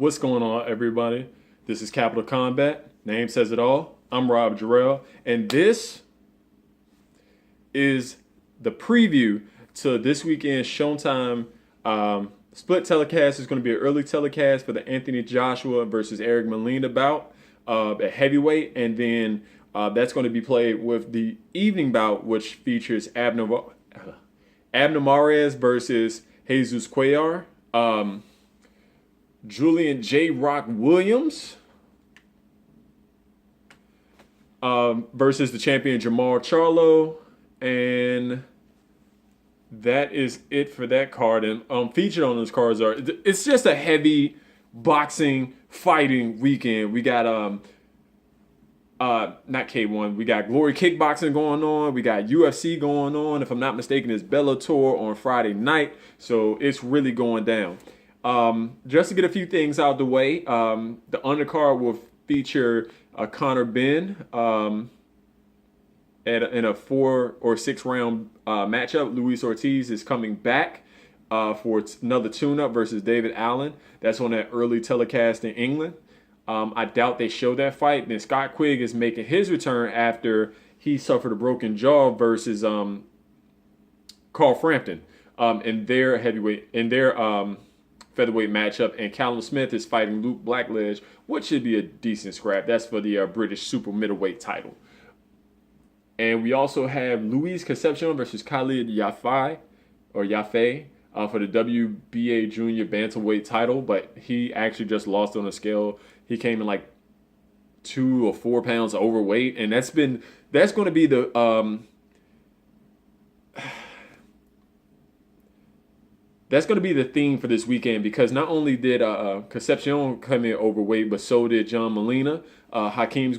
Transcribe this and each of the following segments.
What's going on, everybody? This is Capital Combat. Name says it all. I'm Rob Jarrell, and this is the preview to this weekend's Showtime split telecast. Is going to be an early telecast for the Anthony Joshua versus Eric Molina bout at heavyweight, and then that's going to be played with the evening bout, which features Abner Mares versus Jesus Cuellar. Julian J. Rock Williams versus the champion Jamal Charlo. And that is it for that card. And featured on those cards are, it's just a heavy boxing fighting weekend. We got not K1, we got Glory Kickboxing going on, we got UFC going on. If I'm not mistaken, it's Bellator on Friday night. So it's really going down. Just to get a few things out of the way, the undercard will feature Conor Benn in a 4 or 6 round matchup. Luis Ortiz is coming back for another tune-up versus David Allen. That's on that early telecast in England. I doubt they show that fight. And then Scott Quigg is making his return after he suffered a broken jaw versus Carl Frampton in their featherweight matchup, and Callum Smith is fighting Luke Blackledge, which should be a decent scrap. That's for the British super middleweight title. And we also have Luis Concepcion versus Khalid Yafai for the WBA junior bantamweight title, but he actually just lost on the scale. He came in like 2 or 4 pounds overweight, and that's going to be the that's going to be the theme for this weekend, because not only did Concepcion come in overweight, but so did John Molina. Hakeem is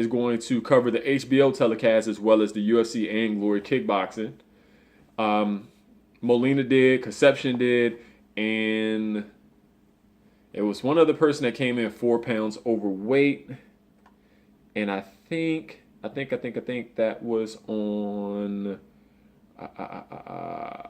going to cover the HBO telecast as well as the UFC and Glory Kickboxing. Molina did, Concepcion did, and it was one other person that came in 4 pounds overweight. And I think that was on... I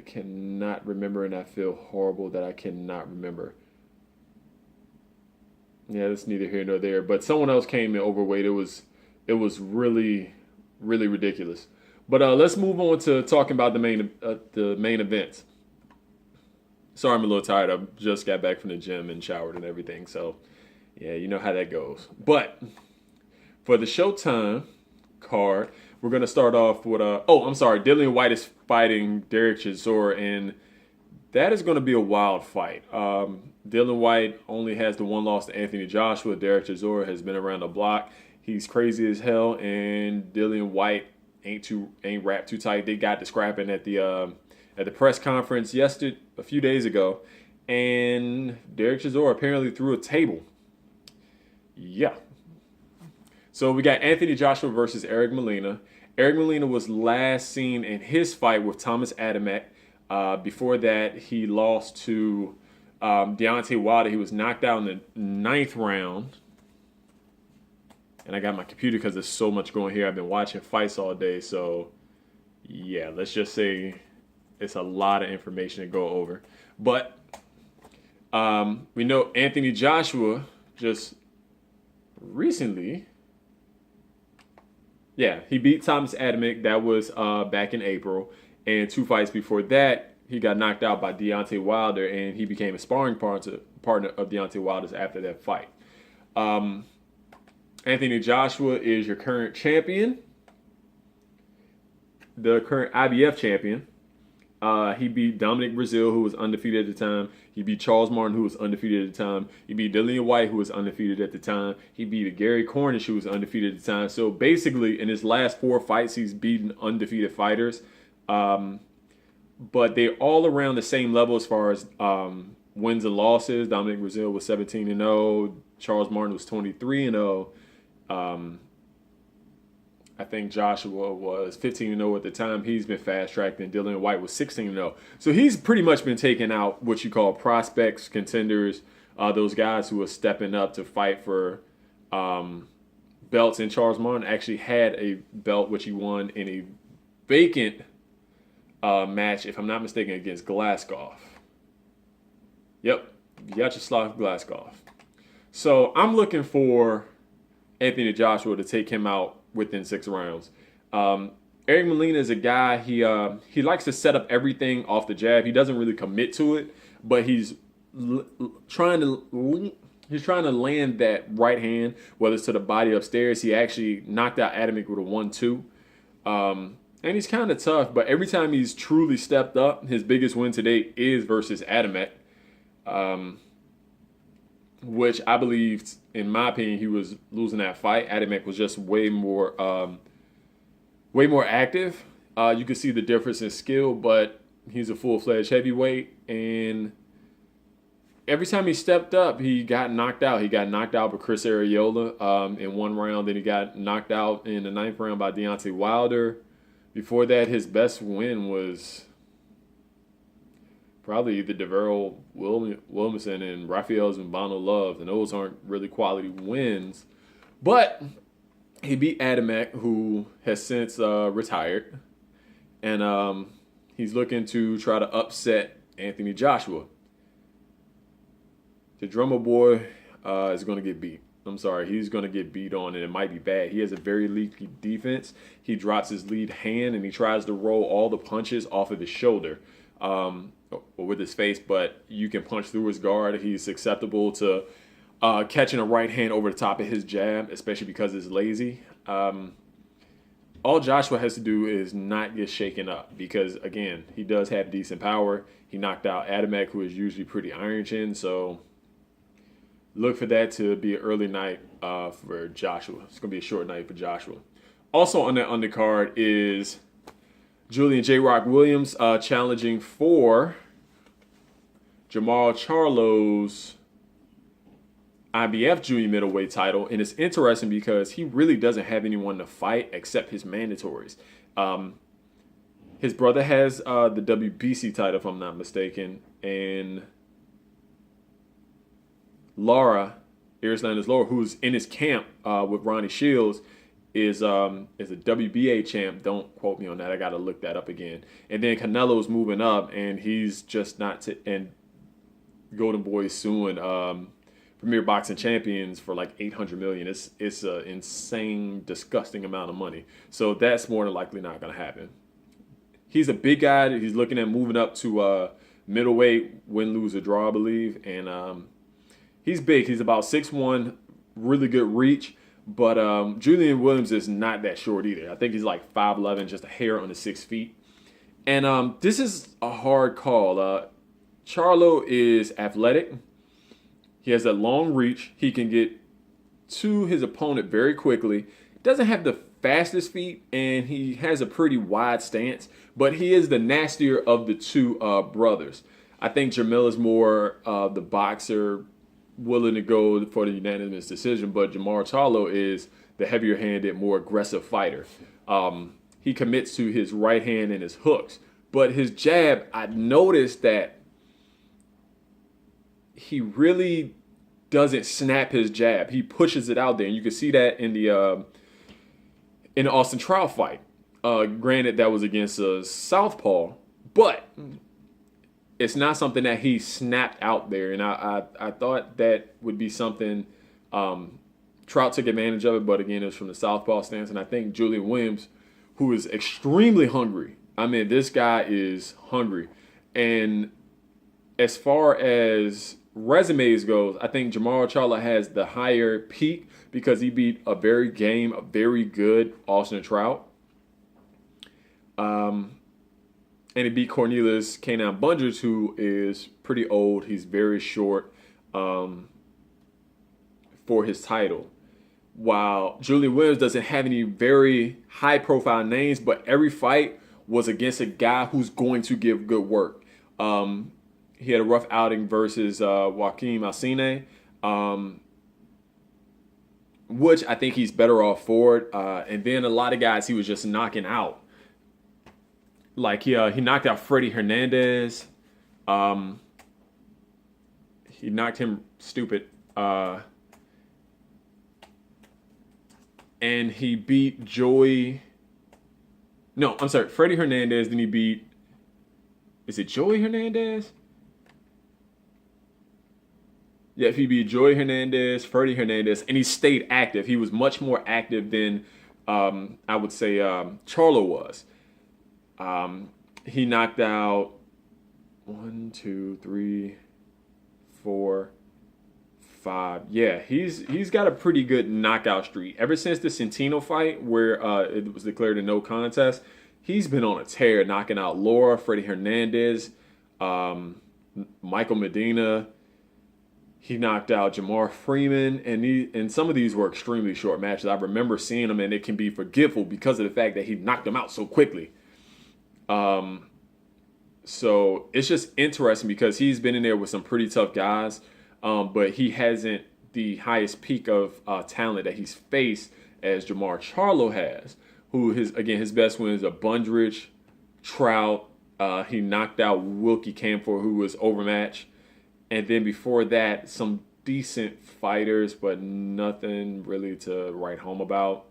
cannot remember, and I feel horrible that I cannot remember. Yeah, that's neither here nor there. But someone else came in overweight. It was really, really ridiculous. But let's move on to talking about the main events. Sorry, I'm a little tired. I just got back from the gym and showered and everything. So, yeah, you know how that goes. But for the Showtime card, we're going to start off with Dillian Whyte is fighting Derek Chisora, and that is going to be a wild fight. Dillian Whyte only has the one loss to Anthony Joshua. Derek Chisora has been around the block. He's crazy as hell, and Dillian Whyte ain't wrapped too tight. They got to scrapping at the press conference a few days ago, and Derek Chisora apparently threw a table. Yeah. So we got Anthony Joshua versus Eric Molina. Eric Molina was last seen in his fight with Thomas Adamek. Before that, he lost to Deontay Wilder. He was knocked out in the 9th round. And I got my computer because there's so much going here. I've been watching fights all day. So, yeah, let's just say it's a lot of information to go over. But we know Anthony Joshua just recently... Yeah, he beat Thomas Adamek. That was back in April. And 2 fights before that, he got knocked out by Deontay Wilder, and he became a sparring partner of Deontay Wilder's after that fight. Anthony Joshua is your current champion, the current IBF champion. He beat Dominic Breazeale, who was undefeated at the time. He beat Charles Martin, who was undefeated at the time. He beat Dillian Whyte, who was undefeated at the time. He beat Gary Cornish, who was undefeated at the time. So basically, in his last 4 fights, he's beaten undefeated fighters. But they're all around the same level as far as wins and losses. Dominic Breazeale was 17-0. Charles Martin was 23-0. I think Joshua was 15-0 at the time. He's been fast-tracked, and Dillian Whyte was 16-0. So he's pretty much been taking out what you call prospects, contenders, those guys who are stepping up to fight for belts. And Charles Martin actually had a belt which he won in a vacant match, if I'm not mistaken, against Glasgow. Yep, Vyacheslav Glasgow. So I'm looking for Anthony Joshua to take him out within 6 rounds. Um, Eric Molina is a guy, he likes to set up everything off the jab. He doesn't really commit to it, but he's trying to land that right hand, whether it's to the body upstairs. He actually knocked out Adamek with a 1-2. And he's kind of tough, but every time he's truly stepped up, his biggest win to date is versus Adamek, which I believe, in my opinion, he was losing that fight. Adamek was just way more active. You can see the difference in skill, but he's a full-fledged heavyweight, and every time he stepped up, he got knocked out. He got knocked out by Chris Arreola in 1 round. Then he got knocked out in the 9th round by Deontay Wilder. Before that, his best win was probably either DeVero Williamson and Rafael Zambano Love, and those aren't really quality wins. But he beat Adamek, who has since retired, and he's looking to try to upset Anthony Joshua. The drummer boy is going to get beat. I'm sorry, he's going to get beat on, and it might be bad. He has a very leaky defense. He drops his lead hand, and he tries to roll all the punches off of his shoulder or with his face, but you can punch through his guard. He's susceptible to catching a right hand over the top of his jab, especially because it's lazy. All Joshua has to do is not get shaken up because, again, he does have decent power. He knocked out Adamek, who is usually pretty iron-chin, so look for that to be an early night for Joshua. It's going to be a short night for Joshua. Also on that undercard is Julian J. Rock Williams challenging for Jamal Charlo's IBF junior middleweight title. And it's interesting because he really doesn't have anyone to fight except his mandatories. His brother has the WBC title, if I'm not mistaken, and Arislander Laura, who's in his camp with Ronnie Shields, is a WBA champ. Don't quote me on that. I got to look that up again. And then Canelo's moving up, and he's just not and Golden Boy is suing Premier Boxing Champions for like $800 million. It's an insane, disgusting amount of money. So that's more than likely not going to happen. He's a big guy. He's looking at moving up to middleweight, win, lose, or draw, I believe. And he's big. He's about 6'1", really good reach. But Julian Williams is not that short either. I think he's like 5'11", just a hair under 6 feet. And this is a hard call. Charlo is athletic. He has a long reach. He can get to his opponent very quickly. Doesn't have the fastest feet, and he has a pretty wide stance. But he is the nastier of the two brothers. I think Jamil is more the boxer, willing to go for the unanimous decision, but Jamar Charlo is the heavier-handed, more aggressive fighter. He commits to his right hand and his hooks. But his jab, I noticed that he really doesn't snap his jab. He pushes it out there, and you can see that in the Austin Trout fight. Granted, that was against a southpaw, but it's not something that he snapped out there, and I thought that would be something. Trout took advantage of it, but again, it was from the southpaw stance, and I think Julian Williams, who is extremely hungry. I mean, this guy is hungry, and as far as resumes goes, I think Jamar Charlo has the higher peak because he beat a very good Austin Trout. And he beat Cornelius K9 Bungers, who is pretty old. He's very short for his title. While Julian Williams doesn't have any very high-profile names, but every fight was against a guy who's going to give good work. He had a rough outing versus Joaquin Alcine, which I think he's better off for it. And then a lot of guys he was just knocking out. Like he knocked out Freddie Hernandez. He knocked him stupid. And he beat Freddie Hernandez. Then he beat, is it Joey Hernandez? Yeah, he beat Joey Hernandez, Freddie Hernandez, and he stayed active. He was much more active than I would say Charlo was. He knocked out 1, 2, 3, 4, 5. Yeah, he's got a pretty good knockout streak. Ever since the Centino fight, where it was declared a no contest, he's been on a tear, knocking out Laura, Freddie Hernandez, Michael Medina. He knocked out Jamar Freeman, and some of these were extremely short matches. I remember seeing them, and it can be forgivable because of the fact that he knocked them out so quickly. So it's just interesting because he's been in there with some pretty tough guys, but he hasn't the highest peak of talent that he's faced as Jamar Charlo has, who his best wins are Bundridge, Trout. He knocked out Wilkie Camphor, who was overmatched. And then before that, some decent fighters, but nothing really to write home about.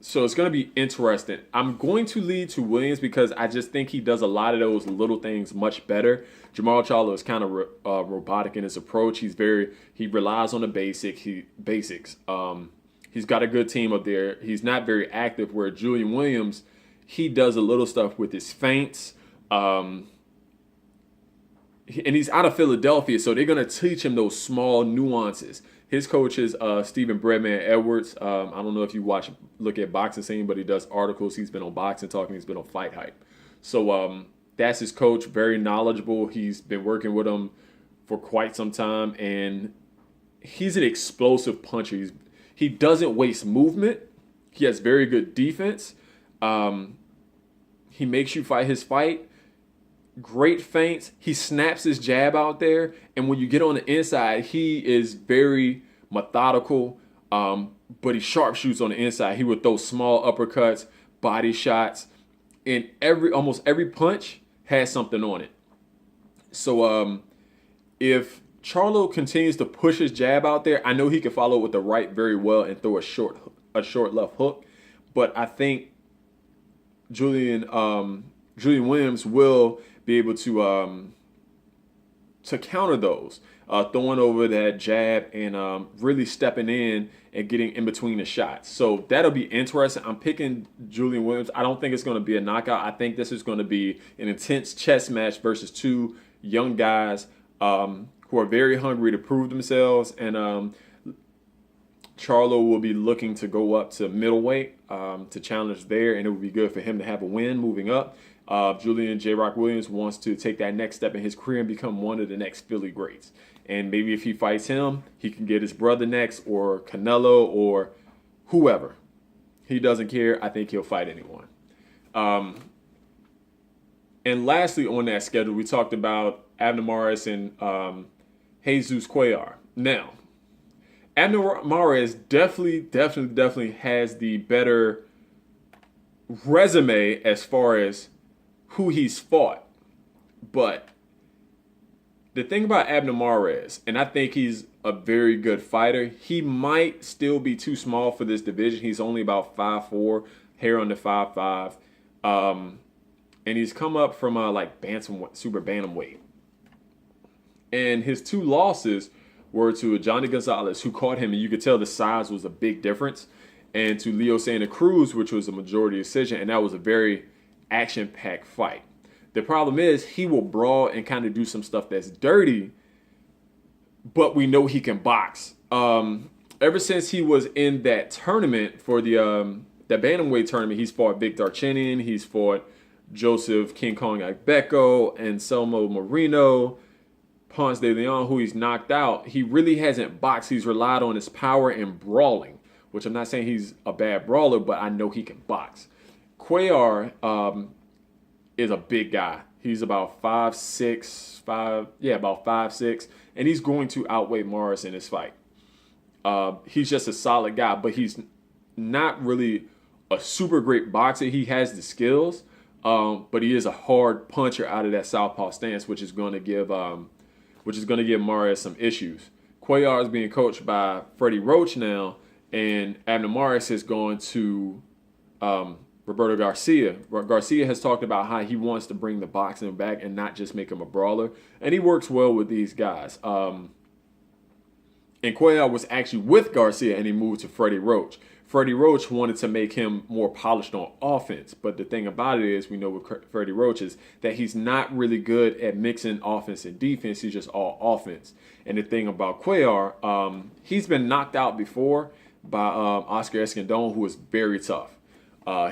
So it's going to be interesting. I'm going to lead to Williams because I just think he does a lot of those little things much better. Jamal Charlo is kind of robotic in his approach. He relies on the basics. He's got a good team up there. He's not very active, where Julian Williams, he does a little stuff with his feints. And he's out of Philadelphia, so they're going to teach him those small nuances. His coach is Stephen Breadman Edwards. I don't know if you look at Boxing Scene, but he does articles. He's been on Boxing Talking. He's been on Fight Hype. So that's his coach, very knowledgeable. He's been working with him for quite some time, and he's an explosive puncher. He doesn't waste movement. He has very good defense. He makes you fight his fight. Great feints. He snaps his jab out there, and when you get on the inside, he is very methodical, but he sharpshoots on the inside. He would throw small uppercuts, body shots, and almost every punch has something on it. So if Charlo continues to push his jab out there, I know he can follow it with the right very well and throw a short left hook, but I think Julian Williams will be able to counter those, throwing over that jab and really stepping in and getting in between the shots. So that'll be interesting. I'm picking Julian Williams. I don't think it's going to be a knockout. I think this is going to be an intense chess match versus two young guys who are very hungry to prove themselves. And Charlo will be looking to go up to middleweight to challenge there, and it would be good for him to have a win moving up. Julian J. Rock Williams wants to take that next step in his career and become one of the next Philly greats. And maybe if he fights him, he can get his brother next, or Canelo, or whoever. He doesn't care. I think he'll fight anyone. And lastly on that schedule, we talked about Abner Mares and Jesus Cuellar. Now, Abner Mares definitely has the better resume as far as who he's fought. But the thing about Abner Mares, and I think he's a very good fighter, he might still be too small for this division. He's only about 5'4", hair under 5'5", and he's come up from super bantamweight. And his two losses were to Johnny Gonzalez, who caught him, and you could tell the size was a big difference, and to Leo Santa Cruz, which was a majority decision, and that was a very action-packed fight. The problem is he will brawl and kind of do some stuff that's dirty, but we know he can box. Ever since he was in that tournament for the bantamweight tournament, he's fought Vic Darchinyan, he's fought Joseph King Kong Agbeko, Anselmo Moreno, Ponce de Leon, who he's knocked out. He really hasn't boxed. He's relied on his power and brawling, which I'm not saying he's a bad brawler, but I know he can box. Cuellar is a big guy. He's about 5'6", about 5'6", and he's going to outweigh Morris in this fight. He's just a solid guy, but he's not really a super great boxer. He has the skills, but he is a hard puncher out of that southpaw stance, which is going to give Morris some issues. Cuellar is being coached by Freddie Roach now, and Abner Mares is going to Roberto Garcia. Garcia has talked about how he wants to bring the boxing back and not just make him a brawler, and he works well with these guys. And Cuellar was actually with Garcia, and he moved to Freddie Roach. Freddie Roach wanted to make him more polished on offense, but the thing about it is, we know with Freddie Roach is that he's not really good at mixing offense and defense. He's just all offense. And the thing about Cuellar, he's been knocked out before by Oscar Escandon, who is very tough.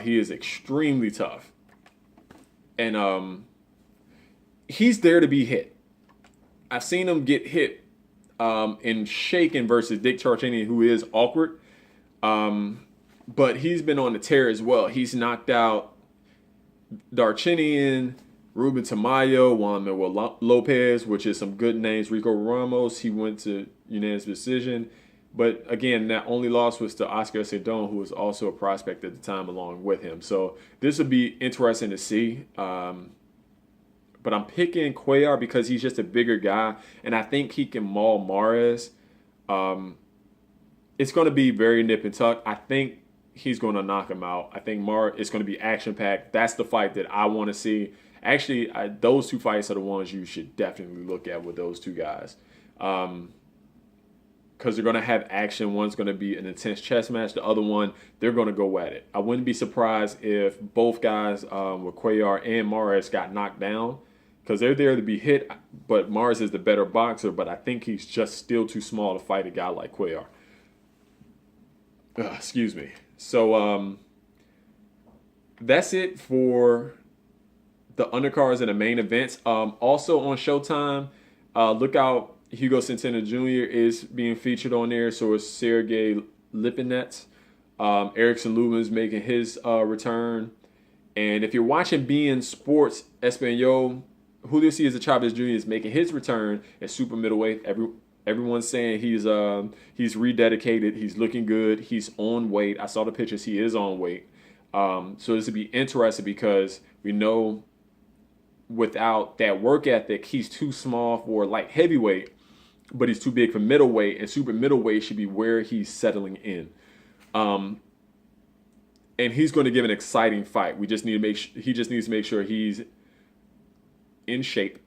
He is extremely tough. And he's there to be hit. I've seen him get hit in shaken versus Dick Charcini, who is awkward. But he's been on the tear as well. He's knocked out Darchinian, Ruben Tamayo, Juan Manuel Lopez, which is some good names. Rico Ramos, he went to unanimous decision. But again, that only loss was to Oscar Sedon, who was also a prospect at the time along with him. So this would be interesting to see. But I'm picking Cuellar because he's just a bigger guy, and I think he can maul Mares. It's going to be very nip and tuck. I think he's going to knock him out. I think it's going to be action-packed. That's the fight that I want to see. Actually, those two fights are the ones you should definitely look at with those two guys. Because they're going to have action. One's going to be an intense chess match. The other one, they're going to go at it. I wouldn't be surprised if both guys, with Cuellar and Mares, got knocked down. Because they're there to be hit, but Mares is the better boxer. But I think he's just still too small to fight a guy like Cuellar. Excuse me. So that's it for the undercards and the main events. Also on Showtime, look out. Hugo Centeno Jr. is being featured on there. So is Sergey Lipinets. Erickson Lubin's making his return. And if you're watching beIN Sports Espanol, Julio Cesar Chavez Jr. is making his return at super middleweight. Everyone's saying he's rededicated. He's looking good. He's on weight. I saw the pictures. He is on weight. So this would be interesting because we know without that work ethic, he's too small for light heavyweight, but he's too big for middleweight, and super middleweight should be where he's settling in. And he's going to give an exciting fight. We just need to he just needs to make sure he's in shape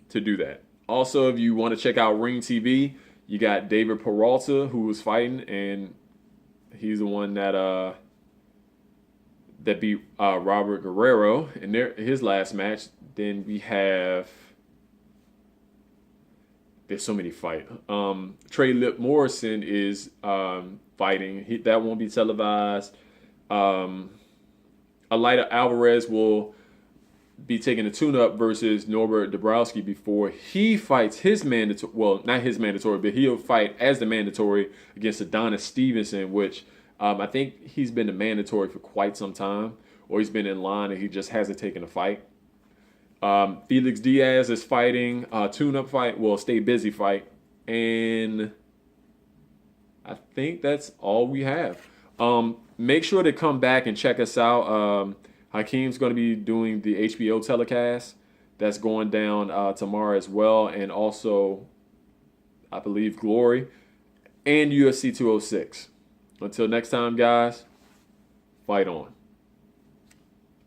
to do that. Also, if you want to check out Ring TV, you got David Peralta, who was fighting, and he's the one that beat Robert Guerrero in his last match. Then we have, there's so many fights. Trey Lip Morrison is fighting. That won't be televised. Alida Alvarez will be taking a tune-up versus Norbert Dabrowski before he fights his mandatory, well, not his mandatory, but he'll fight as the mandatory against Adonis Stevenson, which I think he's been the mandatory for quite some time, or he's been in line and he just hasn't taken a fight. Felix Diaz is fighting a tune-up fight, well, stay busy fight, and I think that's all we have. Make sure to come back and check us out. Hakeem's going to be doing the HBO telecast that's going down tomorrow as well, and also, I believe, Glory and UFC 206. Until next time, guys, fight on.